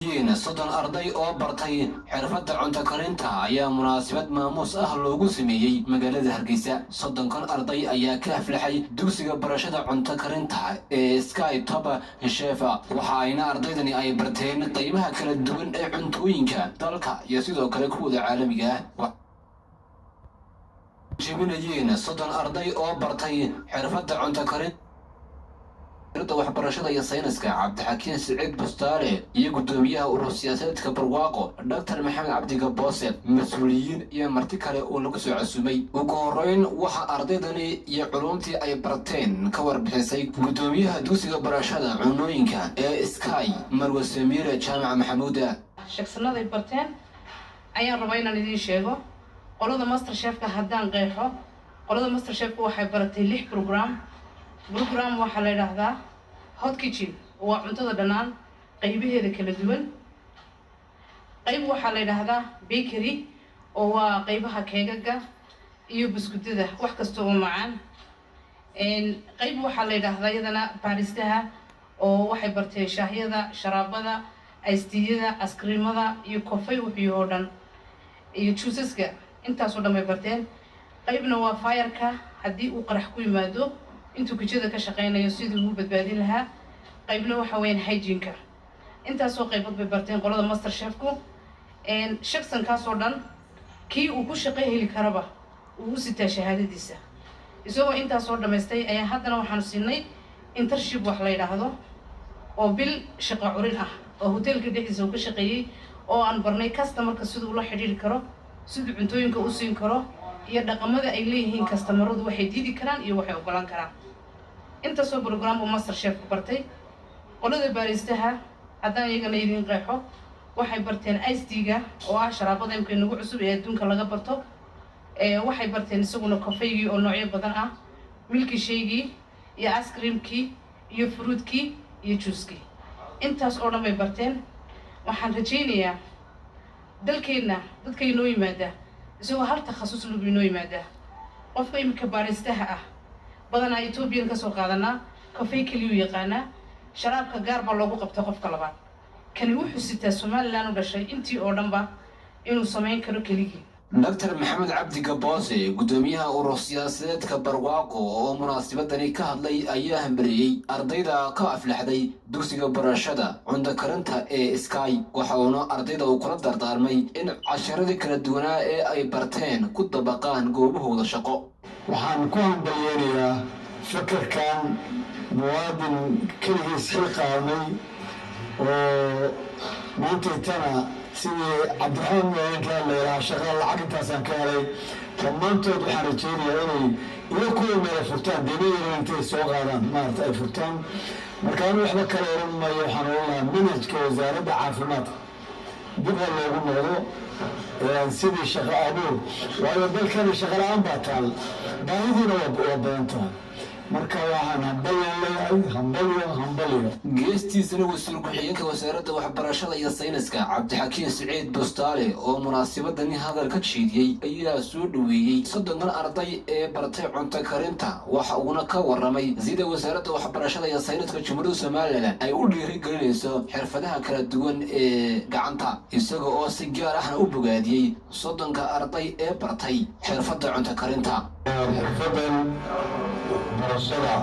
soddon arday oo bartay xirfadda cunto karinta ayaa munaasabad maamuus ah loogu sameeyey magaalada Hargeysa. Soddonkan arday ayaa ka aflaxay dugsiga barashada cunto karinta ee Sky Top Chef. Waxa ayna ardaydani ay barteen qaybaha kala duwan ee cuntooyinka dalka iyo sidoo kale kuwa caalamiga ah. Jibinayeen soddon arday oo bartay xirfadda cunto karinta waxbarashada iyo sayniska Cabdixakiin Siciid Bustaale iyo gudoomiyaha urur siyaasadeedka Barwaaqo Dr. Maxamed Cabdi Gaboose mas'uuliyiin iyo marti kale oo lagu soo casuumay. Ugu horeyn waxa ardaydani iyo culumtii ay barteen ka warbixisay gudoomiyaha dugsiga barashada cunooyinka ee Sky Marwe Samiire Jaamac Maxamuud. shaqsanaday barteen ayaan rabaa inaan idin sheego qolada master chef ka haddaan qeexo qolada master chef waxay baratay 6 program waxa la yiraahdaa hot kitchen waa cuntada dhanaan qaybaheeda kala duwan. qayb waxa la yiraahdaa bakery oo waa qaybaha keegaga iyo buskudada wax kasta oo macaan. qayb waxa la yiraahdaa iyadana baristaha oo waxay bartay shaahiyada, sharaabada, iced-teada, askrimada iyo coffee wixii oo dhan iyo juiceska intaas oo dhan bay barteen. qaybna waa fire-ka haddii uu qarax ku yimaado intuu kijada ka shaqeynayo sidii uu badbaadin lahaa. qaybna waxa weeyaan hygiene-ka intaas oo qaybood bay barteen qolada master chef-ku. shaqsankaas oo dhan kii uu ku shaqo heli karaba uu sitaa shahaadadiisa isagoo intaas oo dhameystay ayaa haddana waxaan siinay internship wax la yiraahdo oo bil shaqo curin ah oo hotelka dhexdiisa uu ka shaqeeyay oo aan barnay customer-ka sidoo la xiriiri karo sidoo cuntooyinka u siin karo iyo dhaqamada ay leeyihiin customer-radu waxay diidi karaan iyo waxay ogolaan karaan. intaas oo program master chef ku bartay. qolada baristaha haddaan iyagana idin qeexo waxay barteen iced-teaga oo ah sharaabada imka nagu cusub ee adduunka laga barto. waxay barteen isaguna coffee-gii oo noocyo badan ah, milk shake-gii iyo ice cream-kii iyo fruit-kii iyo juice-kii intaas oo dhan bay barteen. waxaan rajaynayaa dalkeena dadka inoo yimaada isagoo hal takhasus lagu inoo yimaada. qofka imika baristaha ah badanaa Ethiopian ka soo qaadanaa coffee kaliya yaqaana sharaabka gaar baa loogu qabtay qofka labaad. kani wuxuu sitaa Somaliland u dhashay intii oo dhanba inuu sameyn karo keligii. Dr. Maxamed Cabdi Gaboose gudoomiyaha urur siyaasadeedka Barwaaqo oo munaasabadani ka hadlay ayaa hambaliyay ardayda ka aflaxday dugsiga barashada cunto karinta ee Sky. waxa uu ardayda uu kula dardaarmay in casharada kala duwan ee ay barteen ku dabaqaan goobahooda shaqo. waxaan ku hambalyeeyaa fikirkan muwaadin kaligiis xil qaaday oo maanta tana sidii Cabdiraxmaan Mooyinka leeyahay shaqo lacag intaasaan ka helay dhammaantood waxaan rajaynayaa inay iyo kuwa meel furtaan deegaanka intay soo qaadaan maarta ay furtaan. markaan waxba kale oran maayo waxaan oranaa manhajka wasaaradda caafimaadka dib loogu noqdo sidii shaqo abuur waayo dalkani shaqo la'aan baa taal baahidiina waa badan tahay. marka waxaan hambalyo geestiisana wasiir ku-xigeenka wasaaradda waxbarashada iyo sayniska Cabdixakiin Siciid Bustaale oo munaasabadani hadal ka jeediyay ayaa soo dhaweeyay soddonkan arday ee bartay cunto karinta. waxa uuna ka waramay sida wasaaradda waxbarashada iyo sayniska Jamhuuriyadda Somaliland ay u dhiirigelinayso xirfadaha kala duwan ee gacanta isaga oo si gaar ah u bogaadiyay soddonka arday ee bartay xirfadda cunto karinta. xirfadan barashada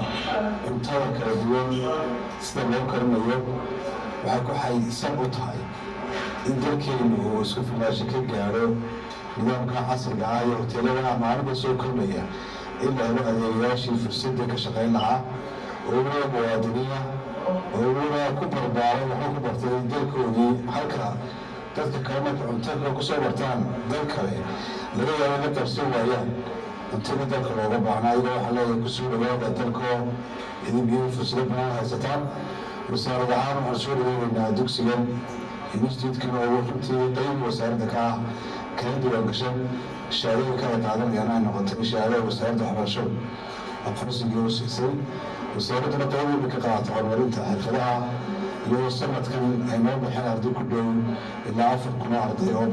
cuntada kala duwan sida loo karinayo waxay ku xayeysan u tahay in dalkeenu uu isku filnaansho ka gaaro nidaamka casriga ah iyo hoteelada maalinta soo kordhaya in la helo adeegayaashii fursadda ka shaqayn lahaa oo weliba muwaadiniina oo weliba ku barbaaray waxay ku bartay dalkoodii halka dadka kale marka cuntada ku soo bartaan dal kale laga yaabo la qabsan waayaan cuntada dalka looga baahnaa. iyagoo waxaa leeyahay kusoo dhawaada dalkoo idin fursado banaan haysataan. wasaarad ahaan waxaan soo dhaweynaynaa dugsigan institute-kan oo runtii qayb wasaaradda ka ah kala diiwaan gashan shahaadooyinka ay qaadanayaan ay noqotay shahaadada wasaaradda waxbarashada aqoonsigii u siisay. wasaaradduna qayb weyn ka qaadata horumarinta xirfadaha iyadoo sanadkan ay noo baxeen arday ku dhow ilaa 4,000 arday oo